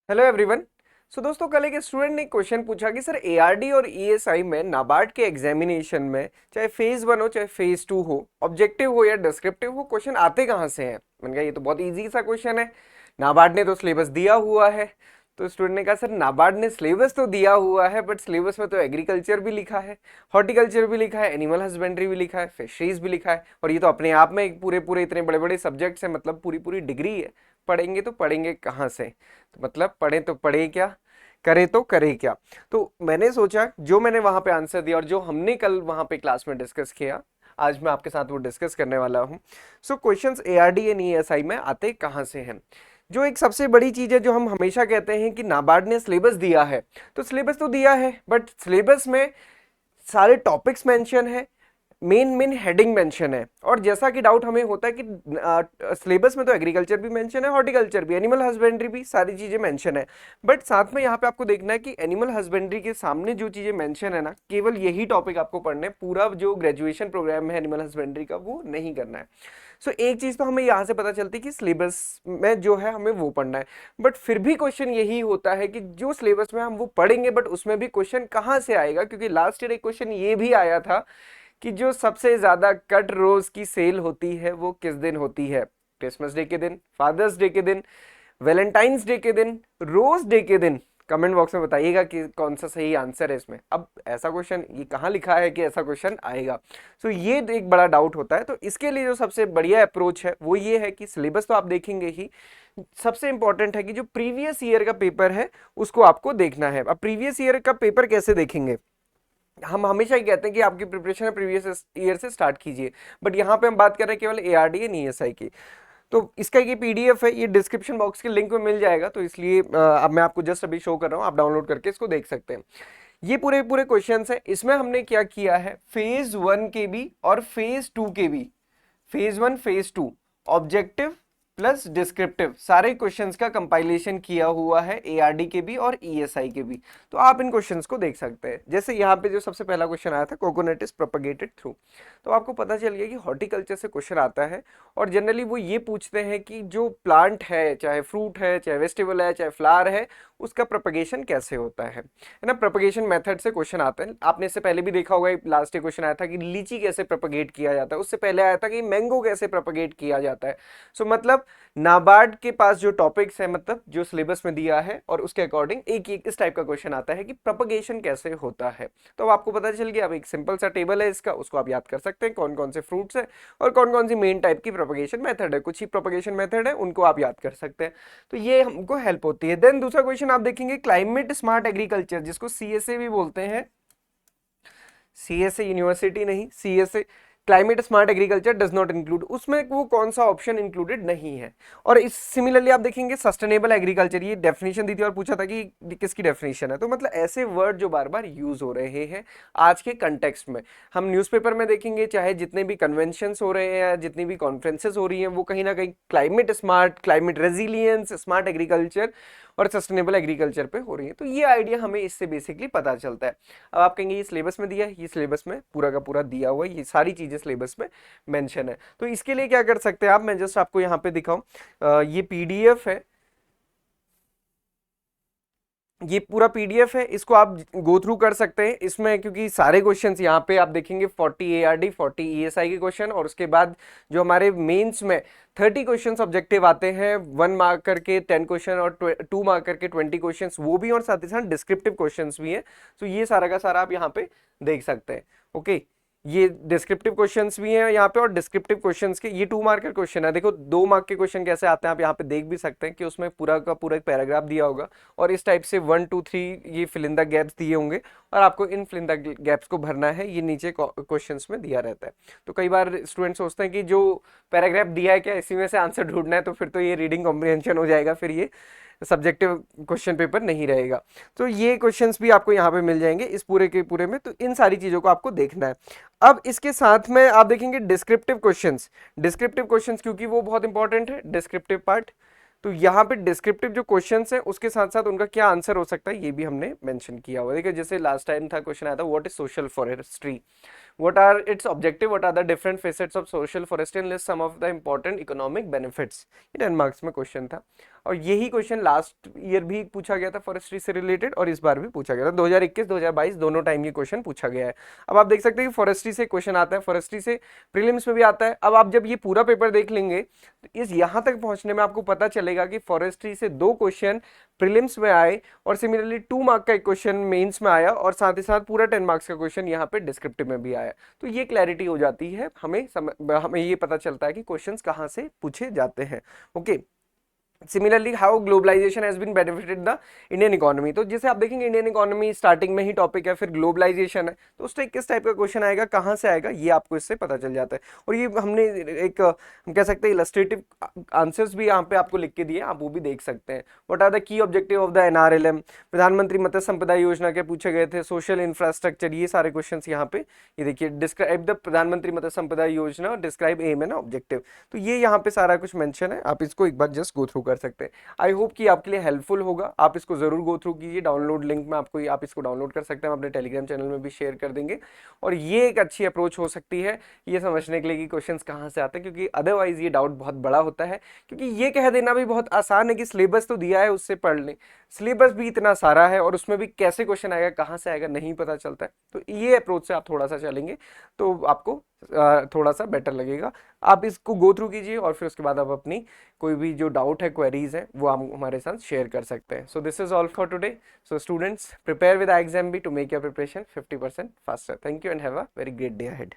Hello everyone. सो दोस्तों, कल एक स्टूडेंट ने क्वेश्चन पूछा कि सर एआरडी और ईएसआई में नाबार्ड के एग्जामिनेशन में चाहे फेज 1 हो चाहे फेज 2 हो, ऑब्जेक्टिव हो या डिस्क्रिप्टिव हो, क्वेश्चन आते कहाँ से हैं। मैंने कहा ये तो बहुत इजी सा क्वेश्चन है, नाबार्ड ने तो सिलेबस दिया हुआ है। तो स्टूडेंट ने कहा सर नाबार्ड ने सिलेबस तो दिया हुआ है बट सिलेबस में तो एग्रीकल्चर भी लिखा है, हॉर्टिकल्चर भी लिखा है, एनिमल हस्बेंड्री भी लिखा है, फिशरीज भी लिखा है, और ये तो अपने आप में एक पूरे पूरे इतने बड़े बड़े सब्जेक्ट्स हैं, मतलब पूरी पूरी डिग्री है। पढ़ेंगे तो पढ़ेंगे कहाँ से, तो मतलब पढ़े तो पढ़े क्या, करे तो करे क्या। तो मैंने सोचा जो मैंने वहां पे आंसर दिया और जो हमने कल वहां पे क्लास में डिस्कस किया, आज मैं आपके साथ वो डिस्कस करने वाला हूँ। सो क्वेश्चंस एआरडी एंड ईएसआई में आते कहाँ से हैं। जो एक सबसे बड़ी चीज है जो हम हमेशा कहते हैं कि नाबार्ड ने सिलेबस दिया है, तो सिलेबस तो दिया है बट सिलेबस में सारे टॉपिक्स मेंशन है, मेन मेन हेडिंग मेंशन है। और जैसा कि डाउट हमें होता है कि सिलेबस में तो एग्रीकल्चर भी मेंशन है, हॉर्टिकल्चर भी, एनिमल हस्बेंड्री भी, सारी चीजें मेंशन है। बट साथ में यहाँ पे आपको देखना है कि एनिमल हस्बेंड्री के सामने जो चीजें मेंशन है ना, केवल यही टॉपिक आपको पढ़ना है, पूरा जो ग्रेजुएशन प्रोग्राम है एनिमल हस्बेंड्री का वो नहीं करना है। सो एक चीज तो हमें यहाँ से पता चलती है कि सिलेबस में जो है हमें वो पढ़ना है। बट फिर भी क्वेश्चन यही होता है कि जो सिलेबस में हम वो पढ़ेंगे बट उसमें भी क्वेश्चन कहाँ से आएगा, क्योंकि लास्ट ईयर एक क्वेश्चन ये भी आया था कि जो सबसे ज्यादा कट रोज की सेल होती है वो किस दिन होती है, क्रिसमस डे के दिन, फादर्स डे के दिन, वैलेंटाइंस डे के दिन, रोज डे के दिन। कमेंट बॉक्स में बताइएगा कि कौन सा सही आंसर है इसमें। अब ऐसा क्वेश्चन ये कहाँ लिखा है कि ऐसा क्वेश्चन आएगा, सो ये एक बड़ा डाउट होता है। तो इसके लिए जो सबसे बढ़िया अप्रोच है वो ये है कि सिलेबस तो आप देखेंगे ही, सबसे इंपॉर्टेंट है कि जो प्रीवियस ईयर का पेपर है उसको आपको देखना है। अब प्रीवियस ईयर का पेपर कैसे देखेंगे, हम हमेशा ही कहते हैं कि आपकी प्रिपरेशन प्रीवियस ईयर से स्टार्ट कीजिए, बट यहाँ पे हम बात कर रहे हैं केवल एआरडी एंड ईएसआई की। तो इसका ये पीडीएफ है, ये डिस्क्रिप्शन बॉक्स के लिंक में मिल जाएगा, तो इसलिए अब मैं आपको जस्ट अभी शो कर रहा हूँ, आप डाउनलोड करके इसको देख सकते हैं। ये पूरे पूरे क्वेश्चंस हैं। इसमें हमने क्या किया है, फेज 1 के भी और फेज 2 के भी, phase 1 phase 2, objective plus descriptive सारे क्वेश्चंस का कंपाइलेशन किया हुआ है, एआरडी के भी और ईएसआई के भी। तो आप इन क्वेश्चंस को देख सकते हैं। जैसे यहाँ पे जो सबसे पहला क्वेश्चन आया था, कोकोनट इज प्रोपगेटेड थ्रू, तो आपको पता चल गया कि हॉर्टिकल्चर से क्वेश्चन आता है। और जनरली वो ये पूछते हैं कि जो प्लांट है, चाहे फ्रूट है, चाहे वेजिटेबल है, चाहे फ्लावर है, उसका प्रोपगेशन कैसे होता है ना। प्रोपगेशन मेथड से क्वेश्चन आते हैं। आपने इससे पहले भी देखा होगा, लास्ट ईयर क्वेश्चन आया था कि लीची कैसे प्रोपगेट किया जाता है, उससे पहले आया था कि मैंगो कैसे प्रोपगेट किया जाता है। सो मतलब नाबार्ड के पास जो टॉपिक्स है, मतलब जो सिलेबस में दिया है और उसके अकॉर्डिंग एक एक इस टाइप का क्वेश्चन आता है कि प्रोपगेशन कैसे होता है। तो अब आपको पता चल गया। अब एक सिंपल सा टेबल है इसका, उसको आप याद कर सकते हैं, कौन कौन से फ्रूट्स है और कौन कौन सी मेन टाइप की प्रोपगेशन मेथड है। कुछ ही प्रोपगेशन मेथड है, उनको आप याद कर सकते हैं, तो ये हमको हेल्प होती है। देन दूसरा क्वेश्चन आप देखेंगे, क्लाइमेट स्मार्ट एग्रीकल्चर, जिसको सीएसए भी बोलते हैं, सीएसए यूनिवर्सिटी नहीं, CSA, climate smart agriculture does not include, उसमें वो कौन सा ऑप्शन इंक्लूडेड नहीं है। और इस सिमिलरली आप देखेंगे सस्टेनेबल एग्रीकल्चर, ये डेफिनेशन दी थी और पूछा था कि किसकी डेफिनेशन है। तो मतलब ऐसे वर्ड जो बार बार यूज हो रहे हैं आज के कंटेक्स्ट में, हम न्यूज़पेपर में देखेंगे, चाहे जितने भी कन्वेंशंस हो रहे हैं, जितनी भी कॉन्फ्रेंसेस हो रही हैं, वो कहीं ना कहीं climate smart, climate resilience, smart agriculture और सस्टेनेबल एग्रीकल्चर पे हो रही है। तो ये आइडिया हमें इससे बेसिकली पता चलता है। अब आप कहेंगे ये सिलेबस में दिया है, ये सिलेबस में पूरा का पूरा दिया हुआ है, ये सारी चीजें सिलेबस में मेंशन है। तो इसके लिए क्या कर सकते हैं आप, मैं जस्ट आपको यहाँ पे दिखाऊं, ये पीडीएफ है, ये पूरा पीडीएफ है, इसको आप गो थ्रू कर सकते हैं। इसमें क्योंकि सारे क्वेश्चंस यहाँ पे आप देखेंगे 40 एआरडी 40 ईएसआई के क्वेश्चन, और उसके बाद जो हमारे मेंस में 30 क्वेश्चंस ऑब्जेक्टिव आते हैं, 1 मार्क करके 10 क्वेश्चन और 2 मार्क करके 20 क्वेश्चंस वो भी, और साथ ही साथ डिस्क्रिप्टिव क्वेश्चंस भी हैं। तो ये सारा का सारा आप यहाँ पे देख सकते हैं। ओके, ये डिस्क्रिप्टिव क्वेश्चंस भी हैं यहाँ पे, और डिस्क्रिप्टिव क्वेश्चंस के ये 2 मार्क के क्वेश्चन है। देखो 2 मार्क के क्वेश्चन कैसे आते हैं, आप यहाँ पे देख भी सकते हैं कि उसमें पूरा का पूरा एक पैराग्राफ दिया होगा, और इस टाइप से 1 2 3 ये फिल इन द गैप्स दिए होंगे, और आपको इन फिल इन द गैप्स को भरना है, ये नीचे क्वेश्चंस में दिया रहता है। तो कई बार स्टूडेंट सोचते हैं कि जो पैराग्राफ दिया है क्या इसी में से आंसर ढूंढना है, तो फिर तो ये रीडिंग कॉम्प्रिहेंशन हो जाएगा, फिर ये सब्जेक्टिव क्वेश्चन पेपर नहीं रहेगा। तो ये क्वेश्चंस भी आपको यहाँ पे मिल जाएंगे इस पूरे के पूरे में, तो इन सारी चीजों को आपको देखना है। अब इसके साथ में आप देखेंगे डिस्क्रिप्टिव क्वेश्चंस, डिस्क्रिप्टिव क्वेश्चंस क्योंकि वो बहुत इंपॉर्टेंट है, डिस्क्रिप्टिव पार्ट। तो यहाँ पे डिस्क्रिप्टिव जो क्वेश्चंस हैं उसके साथ साथ उनका क्या आंसर हो सकता है ये भी हमने मेंशन किया हुआ है। देखिए जैसे लास्ट टाइम था, क्वेश्चन आया था what is social forestry, what are its objective, what are the different facets of social forestry and list some of the important economic benefits. ये 10 मार्क्स में क्वेश्चन था और यही क्वेश्चन लास्ट ईयर भी पूछा गया था फॉरेस्ट्री से रिलेटेड और इस बार भी पूछा गया था। 2021 2022 दोनों टाइम ये क्वेश्चन पूछा गया है। अब आप देख सकते हैं कि फॉरेस्ट्री से क्वेश्चन आता है, फॉरेस्ट्री से प्रीलिम्स में भी आता है। अब आप जब ये पूरा पेपर देख लेंगे तो इस यहां तक पहुंचने में आपको पता चलेगा कि फॉरेस्ट्री से 2 क्वेश्चन प्रीलिम्स में आए और सिमिलरली 2 मार्क का एक क्वेश्चन मेंस में आया और साथ ही साथ पूरा 10 मार्क्स का क्वेश्चन यहाँ पे डिस्क्रिप्टिव में भी आया। तो ये क्लैरिटी हो जाती है, हमें ये पता चलता है कि क्वेश्चंस कहाँ से पूछे जाते हैं। Okay, similarly how globalisation has been benefited the Indian economy. तो जैसे आप देखेंगे इंडियन इकोनॉमी स्टार्टिंग में ही टॉपिक है, फिर ग्लोबलाइजेशन है, तो उस टाइप किस टाइप का क्वेश्चन आएगा, कहाँ से आएगा, ये आपको इससे पता चल जाता है। और ये हमने एक हम कह सकते हैं इलस्ट्रेटिव आंसर्स भी यहाँ पे आपको लिख के दिए, आप वो भी देख सकते हैं। What are the key objective of the NRLM, Pradhan Mantri Matsya संपदा योजना के पूछे गए थे, सोशल इंफ्रास्ट्रक्चर, ये सारे क्वेश्चन यहाँ पे ये देखिए, डिस्क्राइब द प्रधानमंत्री मत्स्य संपदा योजना, डिस्क्राइब एम एंड ऑब्जेक्टिव। तो ये यहाँ पे सारा कुछ मेंशन है, आप इसको एक बार जस्ट गो थ्रू कर सकते हैं। आई होप कि आपके लिए हेल्पफुल होगा, आप इसको जरूर गो थ्रू कीजिए। डाउनलोड लिंक में आपको, आप इसको डाउनलोड कर सकते हैं, हम अपने टेलीग्राम चैनल में भी शेयर कर देंगे। और ये एक अच्छी अप्रोच हो सकती है ये समझने के लिए कि क्वेश्चंस कहाँ से आते हैं, क्योंकि अदरवाइज ये डाउट बहुत बड़ा होता है। क्योंकि ये कह देना भी बहुत आसान है कि सिलेबस तो दिया है उससे पढ़ लें, सिलेबस भी इतना सारा है और उसमें भी कैसे क्वेश्चन आएगा, कहाँ से आएगा, नहीं पता चलता है। तो ये अप्रोच से आप थोड़ा सा चलेंगे तो आपको थोड़ा सा बेटर लगेगा। आप इसको गो थ्रू कीजिए और फिर उसके बाद आप अपनी कोई भी जो डाउट है, क्वेरीज है, वो आप हमारे साथ शेयर कर सकते हैं। So this is all for today. So students, prepare with IXMB to make your preparation 50% faster. Thank you and have a very great day ahead.